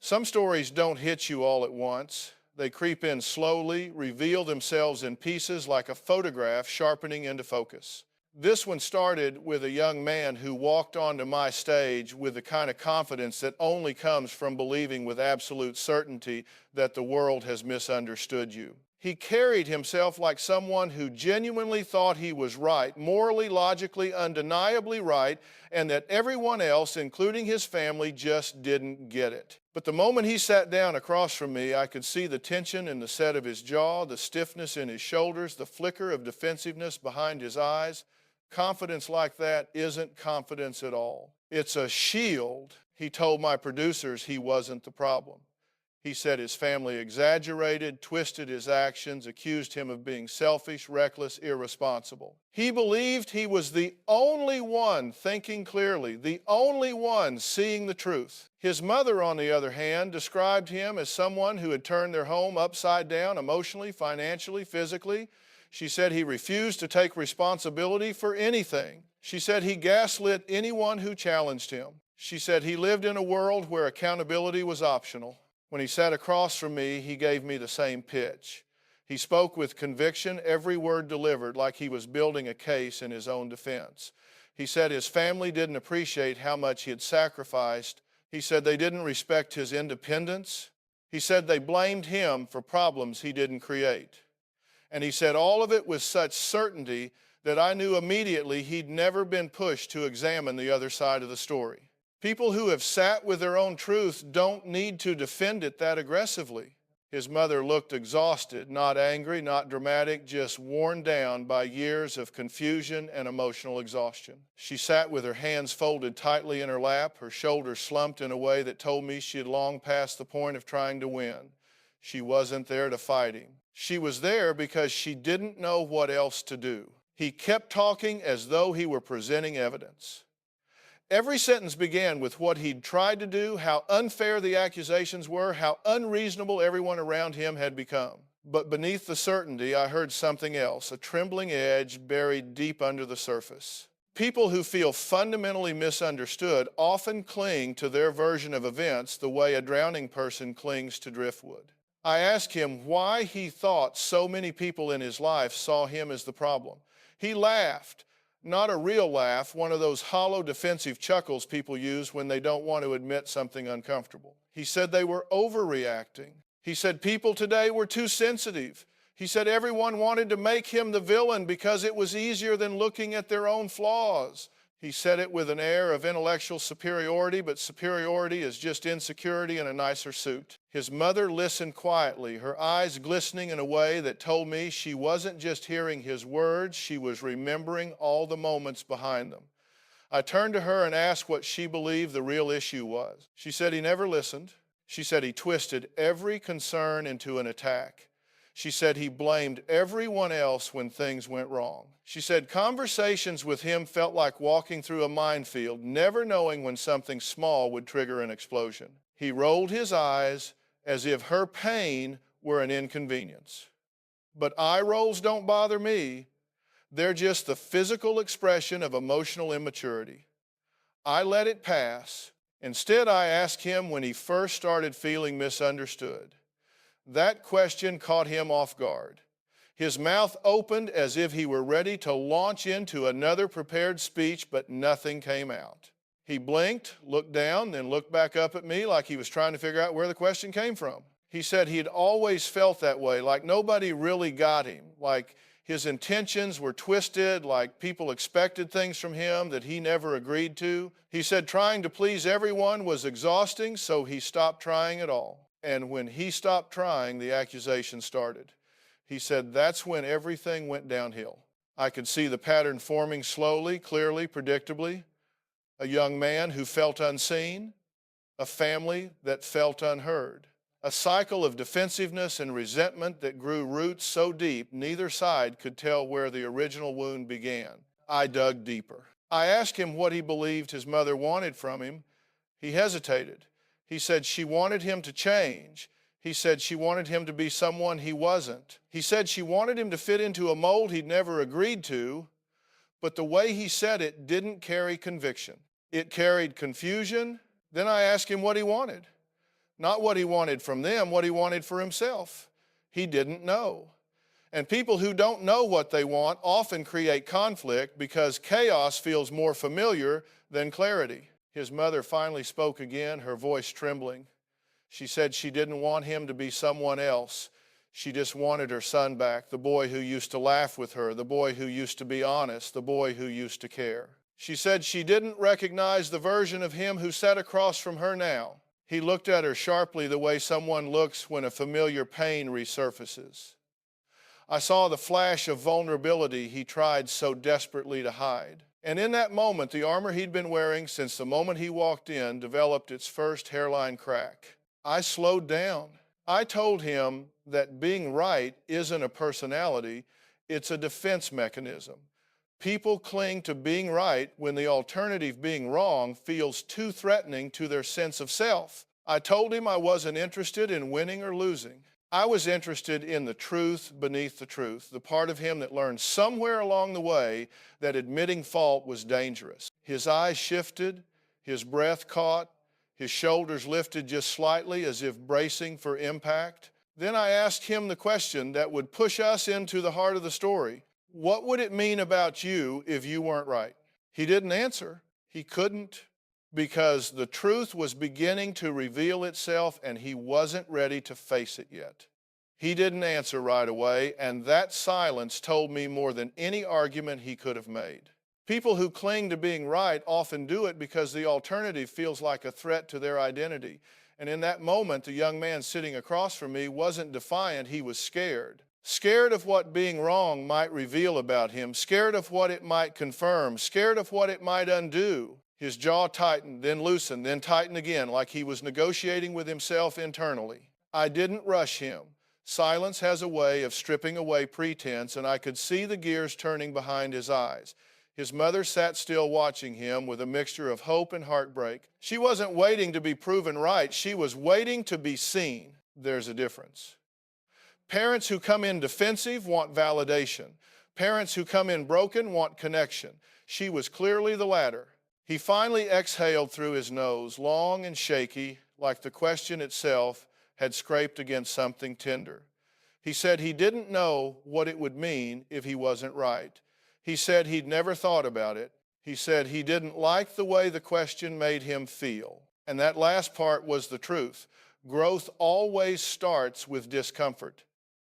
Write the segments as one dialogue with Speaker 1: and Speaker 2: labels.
Speaker 1: Some stories don't hit you all at once. They creep in slowly, reveal themselves in pieces like a photograph sharpening into focus. This one started with a young man who walked onto my stage with the kind of confidence that only comes from believing with absolute certainty that the world has misunderstood you. He carried himself like someone who genuinely thought he was right, morally, logically, undeniably right, and that everyone else, including his family, just didn't get it. But the moment he sat down across from me, I could see the tension in the set of his jaw, the stiffness in his shoulders, the flicker of defensiveness behind his eyes. Confidence like that isn't confidence at all. It's a shield. He told my producers he wasn't the problem. He said his family exaggerated, twisted his actions, accused him of being selfish, reckless, irresponsible. He believed he was the only one thinking clearly, the only one seeing the truth. His mother, on the other hand, described him as someone who had turned their home upside down emotionally, financially, physically. She said he refused to take responsibility for anything. She said he gaslit anyone who challenged him. She said he lived in a world where accountability was optional. When he sat across from me, he gave me the same pitch. He spoke with conviction, every word delivered like he was building a case in his own defense. He said his family didn't appreciate how much he had sacrificed. He said they didn't respect his independence. He said they blamed him for problems he didn't create. And he said all of it with such certainty that I knew immediately he'd never been pushed to examine the other side of the story. People who have sat with their own truth don't need to defend it that aggressively. His mother looked exhausted, not angry, not dramatic, just worn down by years of confusion and emotional exhaustion. She sat with her hands folded tightly in her lap, her shoulders slumped in a way that told me she had long passed the point of trying to win. She wasn't there to fight him. She was there because she didn't know what else to do. He kept talking as though he were presenting evidence. Every sentence began with what he'd tried to do, how unfair the accusations were, how unreasonable everyone around him had become. But beneath the certainty, I heard something else, a trembling edge buried deep under the surface. People who feel fundamentally misunderstood often cling to their version of events the way a drowning person clings to driftwood. I asked him why he thought so many people in his life saw him as the problem. He laughed. Not a real laugh, one of those hollow defensive chuckles people use when they don't want to admit something uncomfortable. He said they were overreacting. He said people today were too sensitive. He said everyone wanted to make him the villain because it was easier than looking at their own flaws. He said it with an air of intellectual superiority, but superiority is just insecurity in a nicer suit. His mother listened quietly, her eyes glistening in a way that told me she wasn't just hearing his words, she was remembering all the moments behind them. I turned to her and asked what she believed the real issue was. She said he never listened. She said he twisted every concern into an attack. She said he blamed everyone else when things went wrong. She said conversations with him felt like walking through a minefield, never knowing when something small would trigger an explosion. He rolled his eyes as if her pain were an inconvenience. But eye rolls don't bother me. They're just the physical expression of emotional immaturity. I let it pass. Instead, I asked him when he first started feeling misunderstood. That question caught him off guard. His mouth opened as if he were ready to launch into another prepared speech, but nothing came out. He blinked, looked down, then looked back up at me like he was trying to figure out where the question came from. He said he'd always felt that way, like nobody really got him, like his intentions were twisted, like people expected things from him that he never agreed to. He said trying to please everyone was exhausting, so he stopped trying at all. And when he stopped trying, the accusation started. He said that's when everything went downhill. I could see the pattern forming slowly, clearly, predictably. A young man who felt unseen, a family that felt unheard, a cycle of defensiveness and resentment that grew roots so deep neither side could tell where the original wound began. I dug deeper. I asked him what he believed his mother wanted from him. He hesitated. He said she wanted him to change. He said she wanted him to be someone he wasn't. He said she wanted him to fit into a mold he'd never agreed to, but the way he said it didn't carry conviction. It carried confusion. Then I asked him what he wanted. Not what he wanted from them, what he wanted for himself. He didn't know. And people who don't know what they want often create conflict because chaos feels more familiar than clarity. His mother finally spoke again, her voice trembling. She said she didn't want him to be someone else. She just wanted her son back, the boy who used to laugh with her, the boy who used to be honest, the boy who used to care. She said she didn't recognize the version of him who sat across from her now. He looked at her sharply the way someone looks when a familiar pain resurfaces. I saw the flash of vulnerability he tried so desperately to hide. And in that moment, the armor he'd been wearing since the moment he walked in developed its first hairline crack. I slowed down. I told him that being right isn't a personality, it's a defense mechanism. People cling to being right when the alternative, being wrong, feels too threatening to their sense of self. I told him I wasn't interested in winning or losing. I was interested in the truth beneath the truth, the part of him that learned somewhere along the way that admitting fault was dangerous. His eyes shifted, his breath caught, his shoulders lifted just slightly as if bracing for impact. Then I asked him the question that would push us into the heart of the story. What would it mean about you if you weren't right? He didn't answer. He couldn't, because the truth was beginning to reveal itself and he wasn't ready to face it yet. He didn't answer right away, and that silence told me more than any argument he could have made. People who cling to being right often do it because the alternative feels like a threat to their identity. And in that moment, the young man sitting across from me wasn't defiant, he was scared. Scared of what being wrong might reveal about him, scared of what it might confirm, scared of what it might undo. His jaw tightened, then loosened, then tightened again, like he was negotiating with himself internally. I didn't rush him. Silence has a way of stripping away pretense, and I could see the gears turning behind his eyes. His mother sat still watching him with a mixture of hope and heartbreak. She wasn't waiting to be proven right. She was waiting to be seen. There's a difference. Parents who come in defensive want validation. Parents who come in broken want connection. She was clearly the latter. He finally exhaled through his nose, long and shaky, like the question itself had scraped against something tender. He said he didn't know what it would mean if he wasn't right. He said he'd never thought about it. He said he didn't like the way the question made him feel. And that last part was the truth. Growth always starts with discomfort.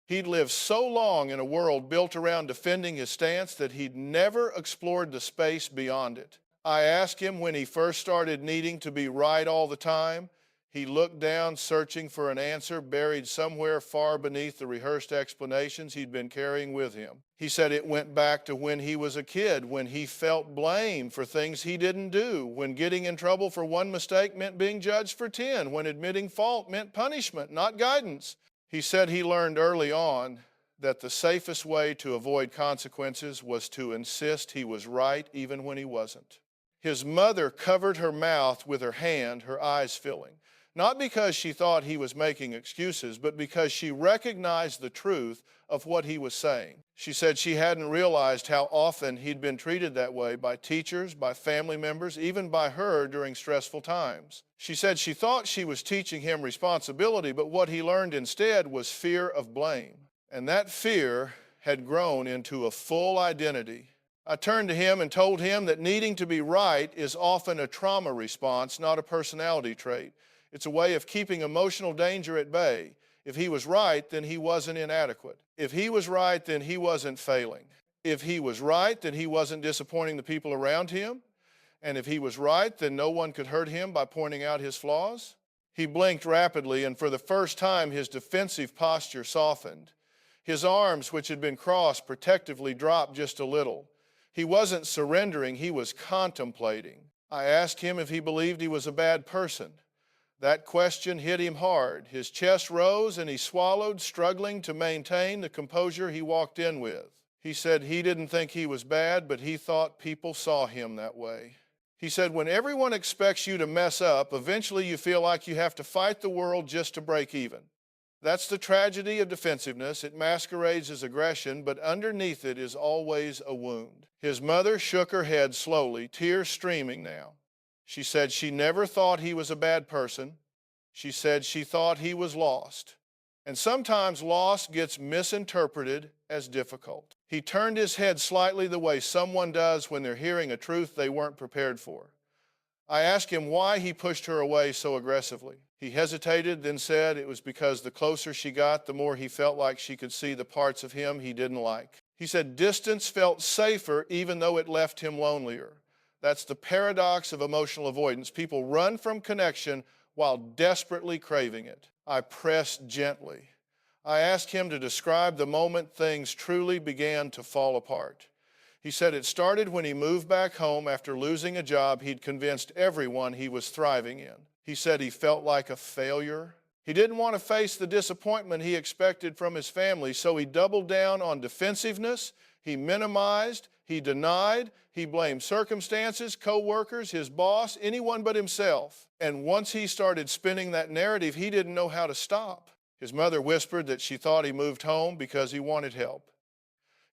Speaker 1: He'd lived so long in a world built around defending his stance that he'd never explored the space beyond it. I asked him when he first started needing to be right all the time. He looked down, searching for an answer buried somewhere far beneath the rehearsed explanations he'd been carrying with him. He said it went back to when he was a kid, when he felt blame for things he didn't do, when getting in trouble for one mistake meant being judged for 10, when admitting fault meant punishment, not guidance. He said he learned early on that the safest way to avoid consequences was to insist he was right even when he wasn't. His mother covered her mouth with her hand, her eyes filling. Not because she thought he was making excuses, but because she recognized the truth of what he was saying. She said she hadn't realized how often he'd been treated that way by teachers, by family members, even by her during stressful times. She said she thought she was teaching him responsibility, but what he learned instead was fear of blame. And that fear had grown into a full identity. I turned to him and told him that needing to be right is often a trauma response, not a personality trait. It's a way of keeping emotional danger at bay. If he was right, then he wasn't inadequate. If he was right, then he wasn't failing. If he was right, then he wasn't disappointing the people around him. And if he was right, then no one could hurt him by pointing out his flaws. He blinked rapidly, and for the first time, his defensive posture softened. His arms, which had been crossed, protectively dropped just a little. He wasn't surrendering, he was contemplating. I asked him if he believed he was a bad person. That question hit him hard. His chest rose and he swallowed, struggling to maintain the composure he walked in with. He said he didn't think he was bad, but he thought people saw him that way. He said, when everyone expects you to mess up, eventually you feel like you have to fight the world just to break even. That's the tragedy of defensiveness. It masquerades as aggression, but underneath it is always a wound. His mother shook her head slowly, tears streaming now. She said she never thought he was a bad person. She said she thought he was lost. And sometimes loss gets misinterpreted as difficult. He turned his head slightly the way someone does when they're hearing a truth they weren't prepared for. I asked him why he pushed her away so aggressively. He hesitated, then said it was because the closer she got, the more he felt like she could see the parts of him he didn't like. He said distance felt safer even though it left him lonelier. That's the paradox of emotional avoidance. People run from connection while desperately craving it. I pressed gently. I asked him to describe the moment things truly began to fall apart. He said it started when he moved back home after losing a job he'd convinced everyone he was thriving in. He said he felt like a failure. He didn't want to face the disappointment he expected from his family, so he doubled down on defensiveness. He minimized, he denied, he blamed circumstances, co-workers, his boss, anyone but himself. And once he started spinning that narrative, he didn't know how to stop. His mother whispered that she thought he moved home because he wanted help.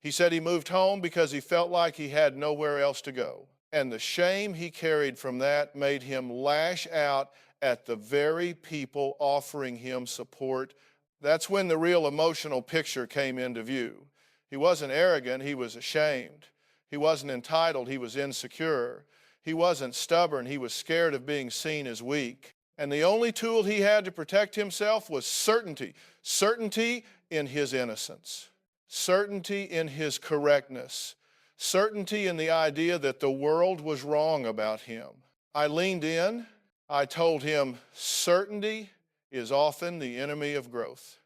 Speaker 1: He said he moved home because he felt like he had nowhere else to go. And the shame he carried from that made him lash out at the very people offering him support. That's when the real emotional picture came into view. He wasn't arrogant, he was ashamed. He wasn't entitled, he was insecure. He wasn't stubborn, he was scared of being seen as weak. And the only tool he had to protect himself was certainty. Certainty in his innocence. Certainty in his correctness. Certainty in the idea that the world was wrong about him. I leaned in. I told him, certainty is often the enemy of growth.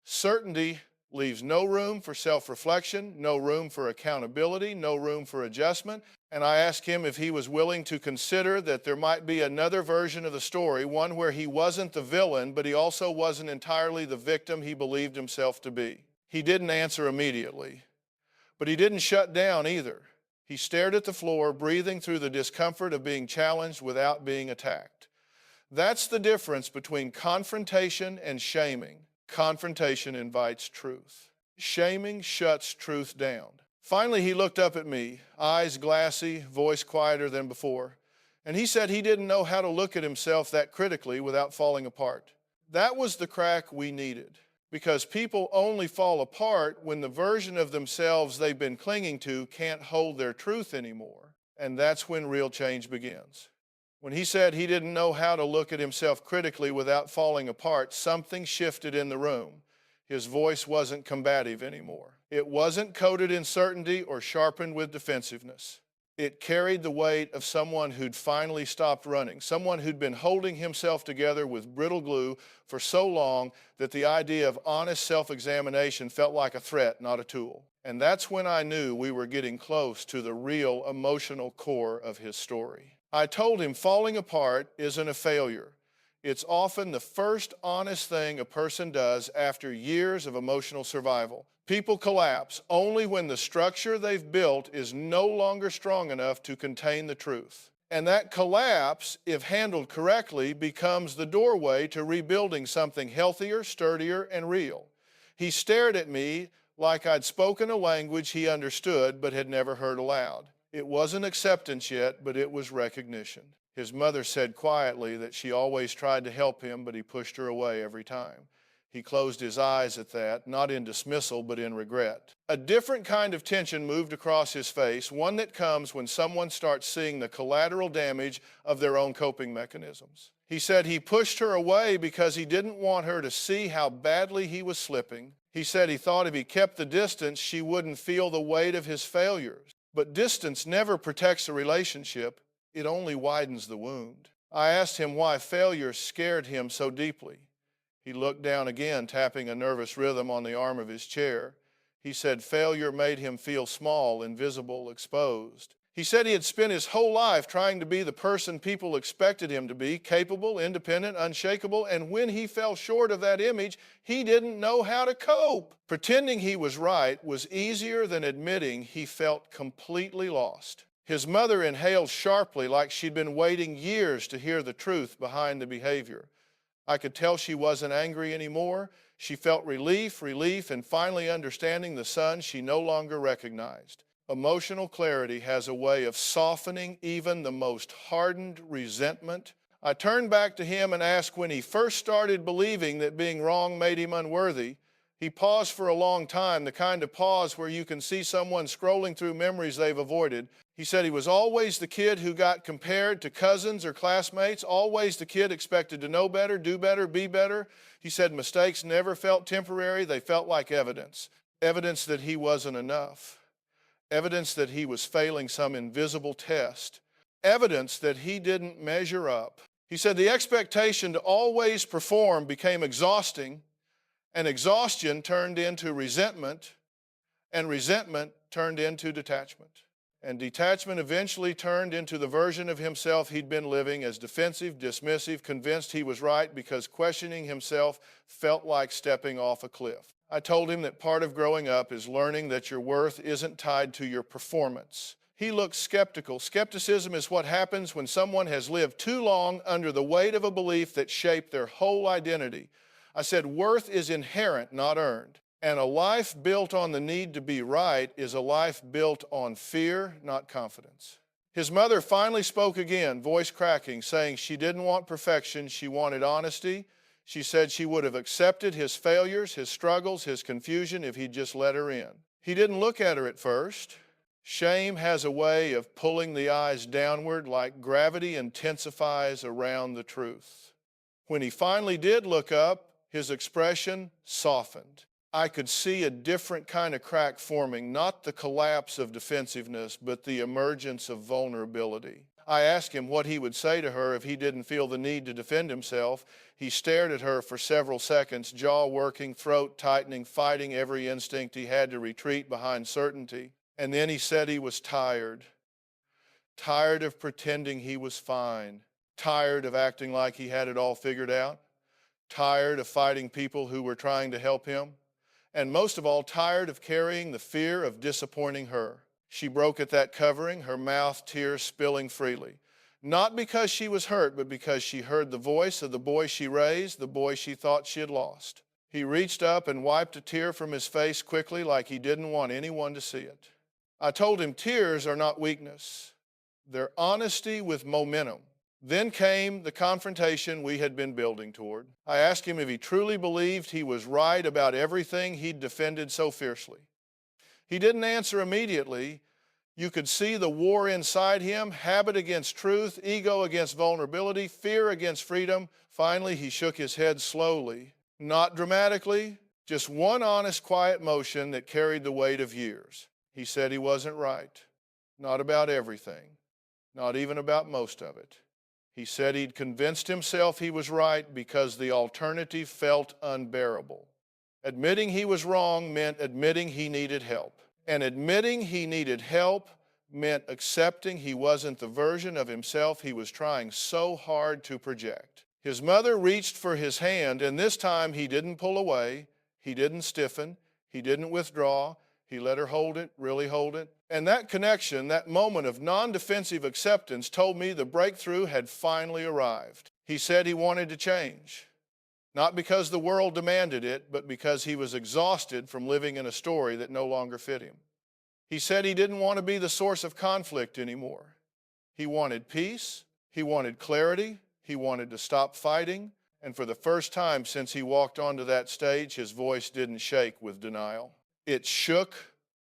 Speaker 1: Certainty leaves no room for self-reflection, no room for accountability, no room for adjustment. And I asked him if he was willing to consider that there might be another version of the story, one where he wasn't the villain, but he also wasn't entirely the victim he believed himself to be. He didn't answer immediately, but he didn't shut down either. He stared at the floor, breathing through the discomfort of being challenged without being attacked. That's the difference between confrontation and shaming. Confrontation invites truth. Shaming shuts truth down. Finally, he looked up at me, eyes glassy, voice quieter than before, and he said he didn't know how to look at himself that critically without falling apart. That was the crack we needed, because people only fall apart when the version of themselves they've been clinging to can't hold their truth anymore, and that's when real change begins. When he said he didn't know how to look at himself critically without falling apart, something shifted in the room. His voice wasn't combative anymore. It wasn't coated in certainty or sharpened with defensiveness. It carried the weight of someone who'd finally stopped running, someone who'd been holding himself together with brittle glue for so long that the idea of honest self-examination felt like a threat, not a tool. And that's when I knew we were getting close to the real emotional core of his story. I told him falling apart isn't a failure. It's often the first honest thing a person does after years of emotional survival. People collapse only when the structure they've built is no longer strong enough to contain the truth. And that collapse, if handled correctly, becomes the doorway to rebuilding something healthier, sturdier, and real. He stared at me like I'd spoken a language he understood but had never heard aloud. It wasn't acceptance yet, but it was recognition. His mother said quietly that she always tried to help him, but he pushed her away every time. He closed his eyes at that, not in dismissal, but in regret. A different kind of tension moved across his face, one that comes when someone starts seeing the collateral damage of their own coping mechanisms. He said he pushed her away because he didn't want her to see how badly he was slipping. He said he thought if he kept the distance, she wouldn't feel the weight of his failures. But distance never protects a relationship, it only widens the wound. I asked him why failure scared him so deeply. He looked down again, tapping a nervous rhythm on the arm of his chair. He said failure made him feel small, invisible, exposed. He said he had spent his whole life trying to be the person people expected him to be, capable, independent, unshakable, and when he fell short of that image, he didn't know how to cope. Pretending he was right was easier than admitting he felt completely lost. His mother inhaled sharply like she'd been waiting years to hear the truth behind the behavior. I could tell she wasn't angry anymore. She felt relief, and finally understanding the son she no longer recognized. Emotional clarity has a way of softening even the most hardened resentment. I turned back to him and asked when he first started believing that being wrong made him unworthy. He paused for a long time, the kind of pause where you can see someone scrolling through memories they've avoided. He said he was always the kid who got compared to cousins or classmates, always the kid expected to know better, do better, be better. He said mistakes never felt temporary, they felt like evidence. Evidence that he wasn't enough. Evidence that he was failing some invisible test. Evidence that he didn't measure up. He said the expectation to always perform became exhausting, and exhaustion turned into resentment, and resentment turned into detachment. And detachment eventually turned into the version of himself he'd been living as defensive, dismissive, convinced he was right because questioning himself felt like stepping off a cliff. I told him that part of growing up is learning that your worth isn't tied to your performance. He looked skeptical. Skepticism is what happens when someone has lived too long under the weight of a belief that shaped their whole identity. I said, worth is inherent, not earned. And a life built on the need to be right is a life built on fear, not confidence. His mother finally spoke again, voice cracking, saying she didn't want perfection, she wanted honesty. She said she would have accepted his failures, his struggles, his confusion if he'd just let her in. He didn't look at her at first. Shame has a way of pulling the eyes downward like gravity intensifies around the truth. When he finally did look up, his expression softened. I could see a different kind of crack forming, not the collapse of defensiveness, but the emergence of vulnerability. I asked him what he would say to her if he didn't feel the need to defend himself. He stared at her for several seconds, jaw working, throat tightening, fighting every instinct he had to retreat behind certainty. And then he said he was tired. Tired of pretending he was fine. Tired of acting like he had it all figured out. Tired of fighting people who were trying to help him. And most of all, tired of carrying the fear of disappointing her. She broke at that covering, her mouth, tears spilling freely. Not because she was hurt, but because she heard the voice of the boy she raised, the boy she thought she had lost. He reached up and wiped a tear from his face quickly like he didn't want anyone to see it. I told him tears are not weakness. They're honesty with momentum. Then came the confrontation we had been building toward. I asked him if he truly believed he was right about everything he'd defended so fiercely. He didn't answer immediately. You could see the war inside him, habit against truth, ego against vulnerability, fear against freedom. Finally, he shook his head slowly, not dramatically, just one honest, quiet motion that carried the weight of years. He said he wasn't right, not about everything, not even about most of it. He said he'd convinced himself he was right because the alternative felt unbearable. Admitting he was wrong meant admitting he needed help. And admitting he needed help meant accepting he wasn't the version of himself he was trying so hard to project. His mother reached for his hand, and this time he didn't pull away, he didn't stiffen, he didn't withdraw. He let her hold it, really hold it. And that connection, that moment of non-defensive acceptance told me the breakthrough had finally arrived. He said he wanted to change, not because the world demanded it, but because he was exhausted from living in a story that no longer fit him. He said he didn't want to be the source of conflict anymore. He wanted peace, he wanted clarity, he wanted to stop fighting, and for the first time since he walked onto that stage, his voice didn't shake with denial. It shook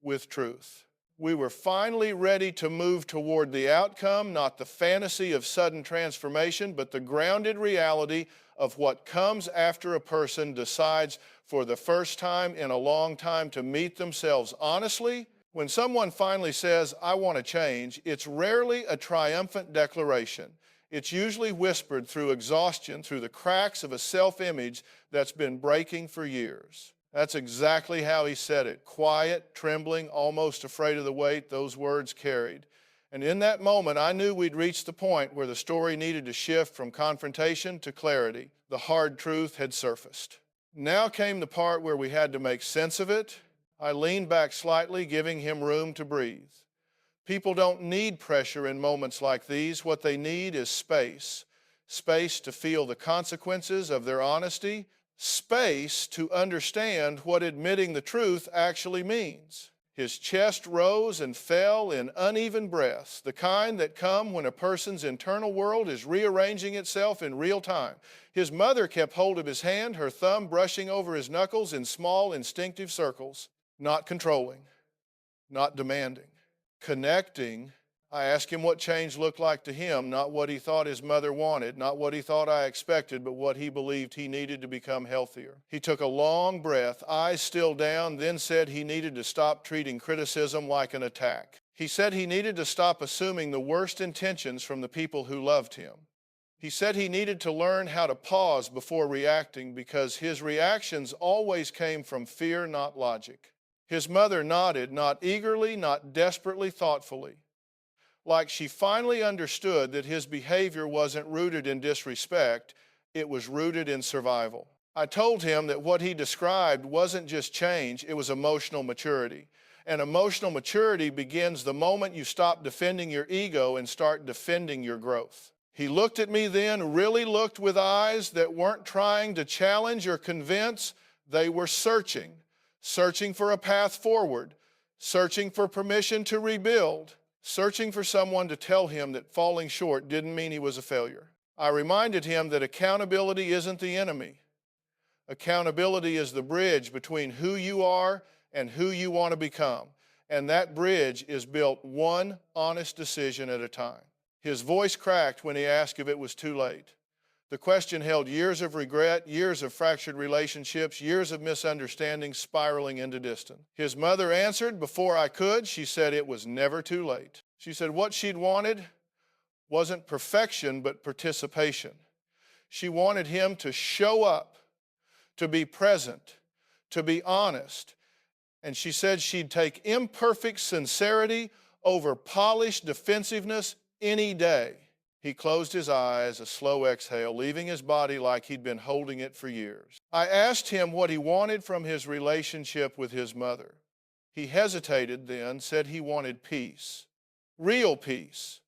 Speaker 1: with truth. We were finally ready to move toward the outcome, not the fantasy of sudden transformation, but the grounded reality of what comes after a person decides for the first time in a long time to meet themselves honestly. When someone finally says, I want to change, it's rarely a triumphant declaration. It's usually whispered through exhaustion, through the cracks of a self-image that's been breaking for years. That's exactly how he said it. Quiet, trembling, almost afraid of the weight those words carried. And in that moment, I knew we'd reached the point where the story needed to shift from confrontation to clarity. The hard truth had surfaced. Now came the part where we had to make sense of it. I leaned back slightly, giving him room to breathe. People don't need pressure in moments like these. What they need is space. Space to feel the consequences of their honesty. Space to understand what admitting the truth actually means. His chest rose and fell in uneven breaths, the kind that come when a person's internal world is rearranging itself in real time. His mother kept hold of his hand, her thumb brushing over his knuckles in small, instinctive circles, not controlling, not demanding, connecting. I asked him what change looked like to him, not what he thought his mother wanted, not what he thought I expected, but what he believed he needed to become healthier. He took a long breath, eyes still down, then said he needed to stop treating criticism like an attack. He said he needed to stop assuming the worst intentions from the people who loved him. He said he needed to learn how to pause before reacting because his reactions always came from fear, not logic. His mother nodded, not eagerly, not desperately, thoughtfully, like she finally understood that his behavior wasn't rooted in disrespect, it was rooted in survival. I told him that what he described wasn't just change, it was emotional maturity. And emotional maturity begins the moment you stop defending your ego and start defending your growth. He looked at me then, really looked with eyes that weren't trying to challenge or convince, they were searching for a path forward, searching for permission to rebuild, searching for someone to tell him that falling short didn't mean he was a failure. I reminded him that accountability isn't the enemy. Accountability is the bridge between who you are and who you want to become. And that bridge is built one honest decision at a time. His voice cracked when he asked if it was too late. The question held years of regret, years of fractured relationships, years of misunderstandings spiraling into distance. His mother answered before I could. She said it was never too late. She said what she'd wanted wasn't perfection, but participation. She wanted him to show up, to be present, to be honest. And she said she'd take imperfect sincerity over polished defensiveness any day. He closed his eyes, a slow exhale, leaving his body like he'd been holding it for years. I asked him what he wanted from his relationship with his mother. He hesitated then, said he wanted peace, real peace,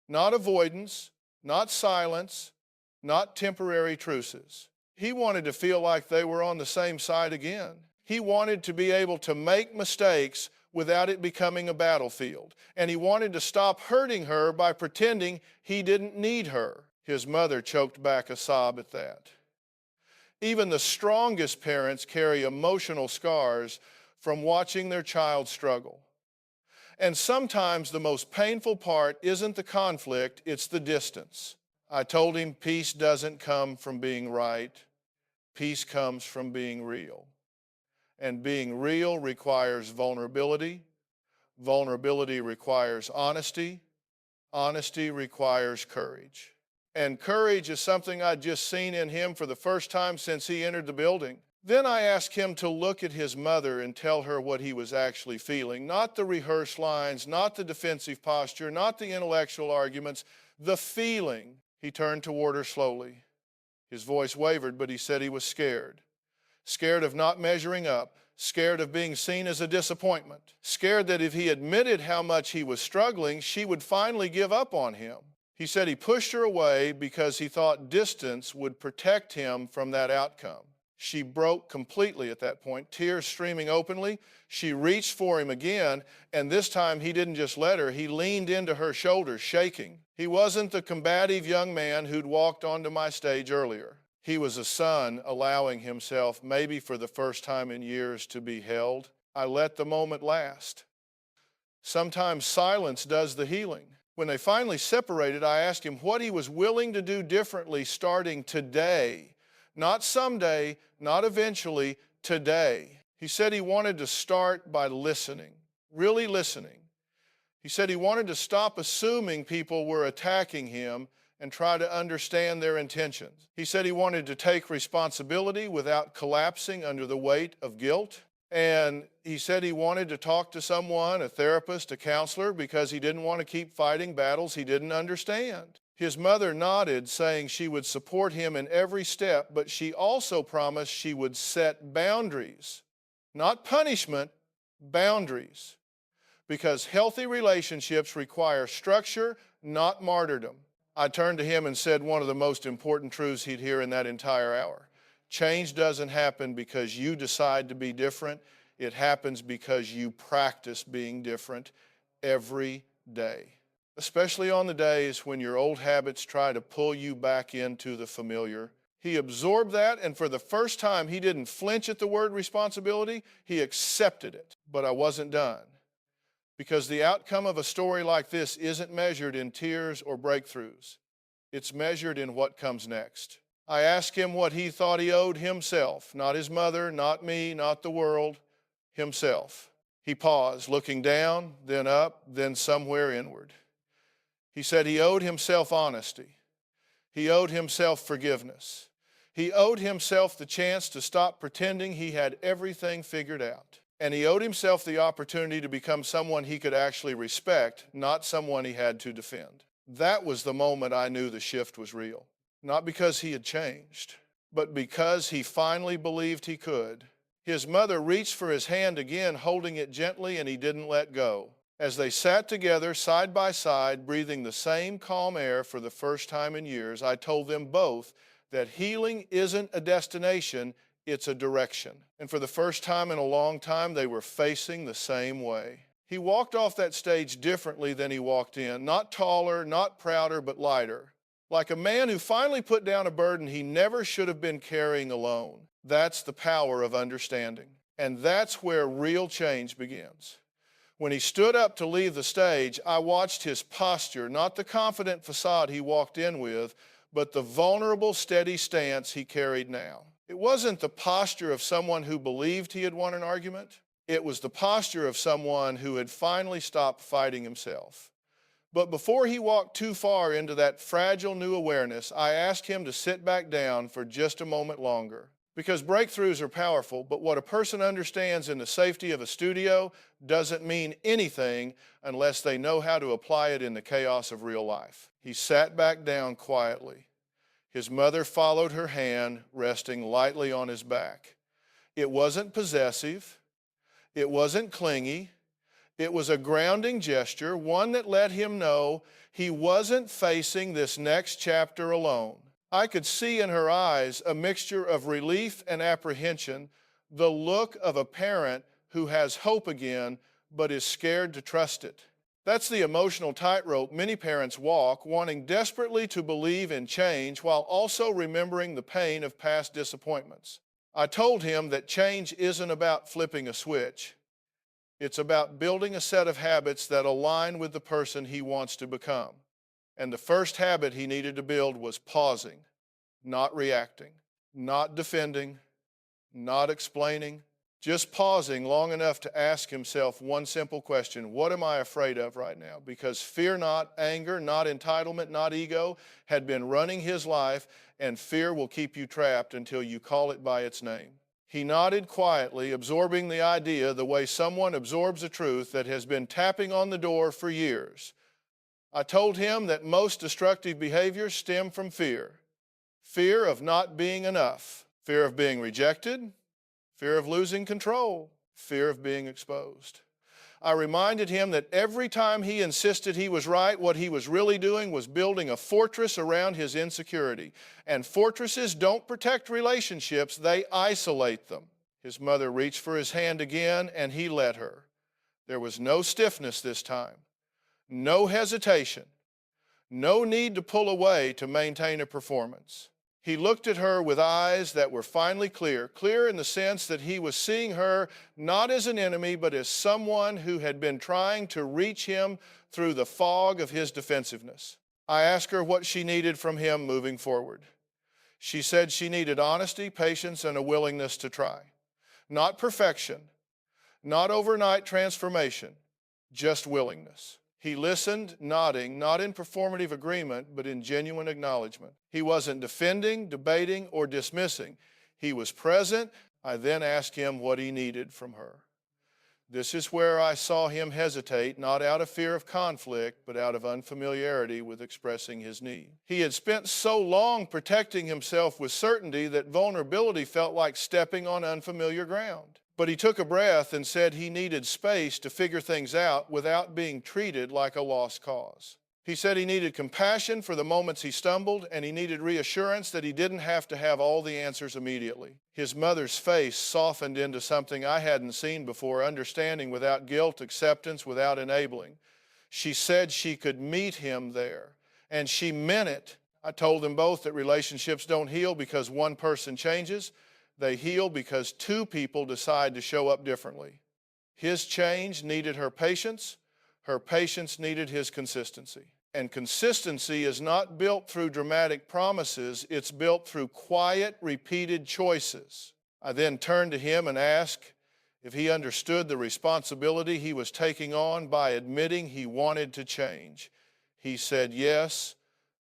Speaker 1: not avoidance, not silence, not temporary truces. He wanted to feel like they were on the same side again. He wanted to be able to make mistakes without it becoming a battlefield. And he wanted to stop hurting her by pretending he didn't need her. His mother choked back a sob at that. Even the strongest parents carry emotional scars from watching their child struggle. And sometimes the most painful part isn't the conflict, it's the distance. I told him peace doesn't come from being right. Peace comes from being real. And being real requires vulnerability. Vulnerability requires honesty. Honesty requires courage. And courage is something I'd just seen in him for the first time since he entered the building. Then I asked him to look at his mother and tell her what he was actually feeling. Not the rehearsed lines, not the defensive posture, not the intellectual arguments, the feeling. He turned toward her slowly. His voice wavered, but he said he was scared. Scared of not measuring up, scared of being seen as a disappointment, scared that if he admitted how much he was struggling, she would finally give up on him. He said he pushed her away because he thought distance would protect him from that outcome. She broke completely at that point, tears streaming openly. She reached for him again, and this time he didn't just let her, he leaned into her shoulders, shaking. He wasn't the combative young man who'd walked onto my stage earlier. He was a son allowing himself, maybe for the first time in years, to be held. I let the moment last. Sometimes silence does the healing. When they finally separated, I asked him what he was willing to do differently starting today. Not someday, not eventually, today. He said he wanted to start by listening, really listening. He said he wanted to stop assuming people were attacking him and try to understand their intentions. He said he wanted to take responsibility without collapsing under the weight of guilt. And he said he wanted to talk to someone, a therapist, a counselor, because he didn't want to keep fighting battles he didn't understand. His mother nodded, saying she would support him in every step, but she also promised she would set boundaries. Not punishment, boundaries. Because healthy relationships require structure, not martyrdom. I turned to him and said one of the most important truths he'd hear in that entire hour. Change doesn't happen because you decide to be different. It happens because you practice being different every day, especially on the days when your old habits try to pull you back into the familiar. He absorbed that, and for the first time, he didn't flinch at the word responsibility. He accepted it. But I wasn't done, because the outcome of a story like this isn't measured in tears or breakthroughs. It's measured in what comes next. I asked him what he thought he owed himself, not his mother, not me, not the world, himself. He paused, looking down, then up, then somewhere inward. He said he owed himself honesty. He owed himself forgiveness. He owed himself the chance to stop pretending he had everything figured out. And he owed himself the opportunity to become someone he could actually respect, not someone he had to defend. That was the moment I knew the shift was real. Not because he had changed, but because he finally believed he could. His mother reached for his hand again, holding it gently, and he didn't let go. As they sat together, side by side, breathing the same calm air for the first time in years, I told them both that healing isn't a destination, it's a direction. And for the first time in a long time, they were facing the same way. He walked off that stage differently than he walked in, not taller, not prouder, but lighter. Like a man who finally put down a burden he never should have been carrying alone. That's the power of understanding. And that's where real change begins. When he stood up to leave the stage, I watched his posture, not the confident facade he walked in with, but the vulnerable, steady stance he carried now. It wasn't the posture of someone who believed he had won an argument. It was the posture of someone who had finally stopped fighting himself. But before he walked too far into that fragile new awareness, I asked him to sit back down for just a moment longer. Because breakthroughs are powerful, but what a person understands in the safety of a studio doesn't mean anything unless they know how to apply it in the chaos of real life. He sat back down quietly. His mother followed her hand, resting lightly on his back. It wasn't possessive. It wasn't clingy. It was a grounding gesture, one that let him know he wasn't facing this next chapter alone. I could see in her eyes a mixture of relief and apprehension, the look of a parent who has hope again but is scared to trust it. That's the emotional tightrope many parents walk, wanting desperately to believe in change while also remembering the pain of past disappointments. I told him that change isn't about flipping a switch. It's about building a set of habits that align with the person he wants to become. And the first habit he needed to build was pausing, not reacting, not defending, not explaining, just pausing long enough to ask himself one simple question: what am I afraid of right now? Because fear not, anger, not entitlement, not ego, had been running his life, and fear will keep you trapped until you call it by its name. He nodded quietly, absorbing the idea the way someone absorbs a truth that has been tapping on the door for years. I told him that most destructive behaviors stem from fear. Fear of not being enough, fear of being rejected, fear of losing control, fear of being exposed. I reminded him that every time he insisted he was right, what he was really doing was building a fortress around his insecurity. And fortresses don't protect relationships, they isolate them. His mother reached for his hand again, and he let her. There was no stiffness this time, no hesitation, no need to pull away to maintain a performance. He looked at her with eyes that were finally clear, clear in the sense that he was seeing her not as an enemy, but as someone who had been trying to reach him through the fog of his defensiveness. I asked her what she needed from him moving forward. She said she needed honesty, patience, and a willingness to try. Not perfection, not overnight transformation, just willingness. He listened, nodding, not in performative agreement, but in genuine acknowledgement. He wasn't defending, debating, or dismissing. He was present. I then asked him what he needed from her. This is where I saw him hesitate, not out of fear of conflict, but out of unfamiliarity with expressing his need. He had spent so long protecting himself with certainty that vulnerability felt like stepping on unfamiliar ground. But he took a breath and said he needed space to figure things out without being treated like a lost cause. He said he needed compassion for the moments he stumbled, and he needed reassurance that he didn't have to have all the answers immediately. His mother's face softened into something I hadn't seen before, understanding without guilt, acceptance without enabling. She said she could meet him there, and she meant it. I told them both that relationships don't heal because one person changes. They heal because two people decide to show up differently. His change needed her patience needed his consistency. And consistency is not built through dramatic promises, it's built through quiet, repeated choices. I then turned to him and asked if he understood the responsibility he was taking on by admitting he wanted to change. He said yes,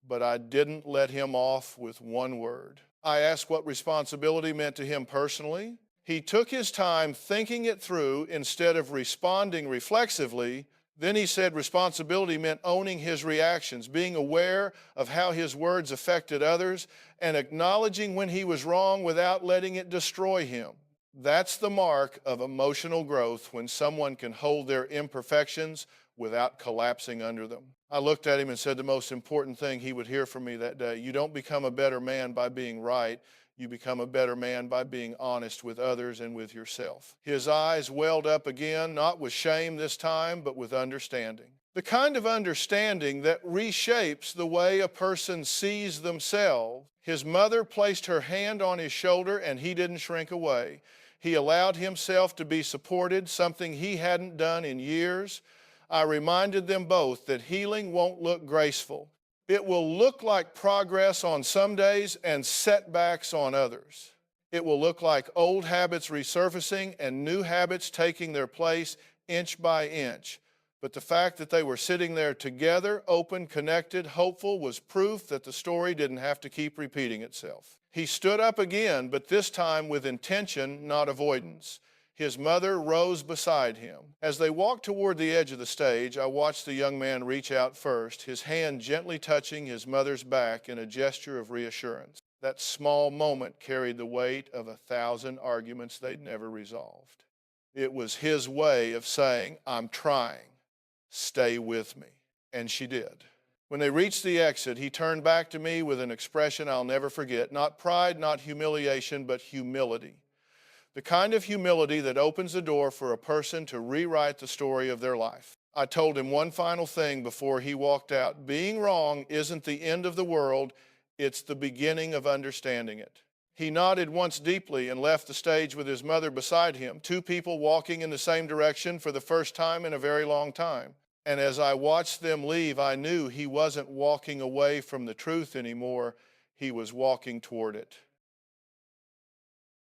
Speaker 1: but I didn't let him off with one word. I asked what responsibility meant to him personally. He took his time thinking it through instead of responding reflexively. Then he said responsibility meant owning his reactions, being aware of how his words affected others, and acknowledging when he was wrong without letting it destroy him. That's the mark of emotional growth, when someone can hold their imperfections without collapsing under them. I looked at him and said the most important thing he would hear from me that day: you don't become a better man by being right. You become a better man by being honest with others and with yourself. His eyes welled up again, not with shame this time, but with understanding. The kind of understanding that reshapes the way a person sees themselves. His mother placed her hand on his shoulder, and he didn't shrink away. He allowed himself to be supported, something he hadn't done in years. I reminded them both that healing won't look graceful. It will look like progress on some days and setbacks on others. It will look like old habits resurfacing and new habits taking their place inch by inch. But the fact that they were sitting there together, open, connected, hopeful, was proof that the story didn't have to keep repeating itself. He stood up again, but this time with intention, not avoidance. His mother rose beside him. As they walked toward the edge of the stage, I watched the young man reach out first, his hand gently touching his mother's back in a gesture of reassurance. That small moment carried the weight of 1,000 arguments they'd never resolved. It was his way of saying, I'm trying. Stay with me. And she did. When they reached the exit, he turned back to me with an expression I'll never forget. Not pride, not humiliation, but humility. The kind of humility that opens the door for a person to rewrite the story of their life. I told him one final thing before he walked out. Being wrong isn't the end of the world, it's the beginning of understanding it. He nodded once deeply and left the stage with his mother beside him, two people walking in the same direction for the first time in a very long time. And as I watched them leave, I knew he wasn't walking away from the truth anymore, he was walking toward it.